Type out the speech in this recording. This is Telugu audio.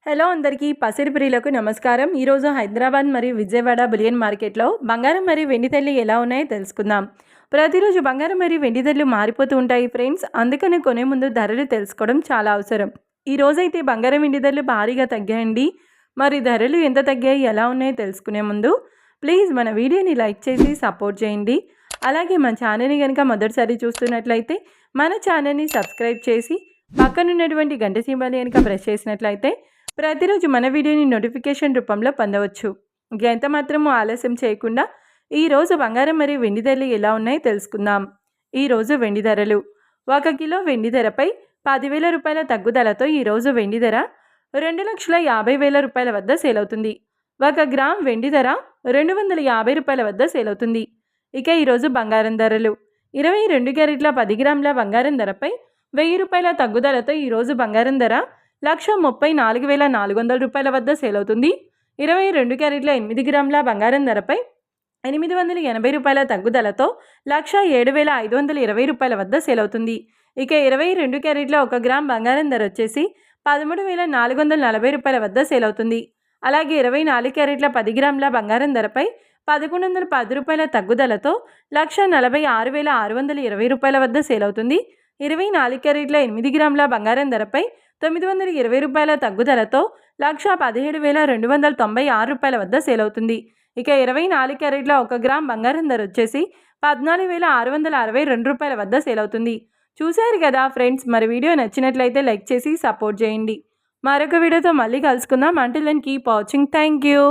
హలో అందరికీ పసిడి ప్రియులకు నమస్కారం. ఈరోజు హైదరాబాద్ మరియు విజయవాడ బులియన్ మార్కెట్లో బంగారం మరియు వెండి ధరలు ఎలా ఉన్నాయో తెలుసుకుందాం. ప్రతిరోజు బంగారం మరియు వెండి ధరలు మారిపోతూ ఉంటాయి ఫ్రెండ్స్. అందుకని కొనే ముందు ధరలు తెలుసుకోవడం చాలా అవసరం. ఈ రోజైతే బంగారం వెండి ధరలు భారీగా తగ్గాయండి. మరి ధరలు ఎంత తగ్గాయి, ఎలా ఉన్నాయో తెలుసుకునే ముందు ప్లీజ్ మన వీడియోని లైక్ చేసి సపోర్ట్ చేయండి. అలాగే మన ఛానల్ని కనుక మొదటిసారి చూస్తున్నట్లయితే మన ఛానల్ని సబ్స్క్రైబ్ చేసి పక్కనున్నటువంటి గంట సింబల్ని కనుక ప్రెస్ చేసినట్లయితే ప్రతిరోజు మన వీడియోని నోటిఫికేషన్ రూపంలో పొందవచ్చు. ఎంత మాత్రమూ ఆలస్యం చేయకుండా ఈరోజు బంగారం మరియు వెండి ధరలు ఎలా ఉన్నాయో తెలుసుకుందాం. ఈరోజు వెండి ధరలు: 1 కిలో వెండి ధరపై 10,000 రూపాయల తగ్గుదలతో ఈరోజు వెండి ధర 2,50,000 రూపాయల వద్ద సేల్ అవుతుంది. 1 గ్రామ్ వెండి ధర 250 రూపాయల వద్ద సేల్ అవుతుంది. ఇక ఈరోజు బంగారం ధరలు: 22 క్యారెట్ల 10 గ్రాముల బంగారం ధరపై 1,000 రూపాయల తగ్గుదలతో ఈరోజు బంగారం ధర 1,34,400 రూపాయల వద్ద సేల్ అవుతుంది. 22 క్యారెట్ల 8 గ్రాముల బంగారం ధరపై 880 రూపాయల తగ్గుదలతో 1,07,520 రూపాయల వద్ద సేల్ అవుతుంది. ఇక 22 క్యారెట్ల 1 గ్రామ్ బంగారం ధర వచ్చేసి 13,440 రూపాయల వద్ద సేల్ అవుతుంది. అలాగే 24 క్యారెట్ల 10 గ్రాముల బంగారం ధరపై 1,110 రూపాయల తగ్గుదలతో 1,46,620 రూపాయల వద్ద సేల్ అవుతుంది. 24 క్యారెట్ల 8 గ్రాముల బంగారం ధరపై 920 రూపాయల తగ్గుదలతో 1,17,296 రూపాయల వద్ద సేల్ అవుతుంది. ఇక 24 క్యారెట్ల 1 గ్రామ్ బంగారం ధర వచ్చేసి 14,662 రూపాయల వద్ద సేల్ అవుతుంది. చూశారు కదా ఫ్రెండ్స్, మరి వీడియో నచ్చినట్లయితే లైక్ చేసి సపోర్ట్ చేయండి. మరొక వీడియోతో మళ్ళీ కలుసుకుందాం. Until then keep watching. Thank you.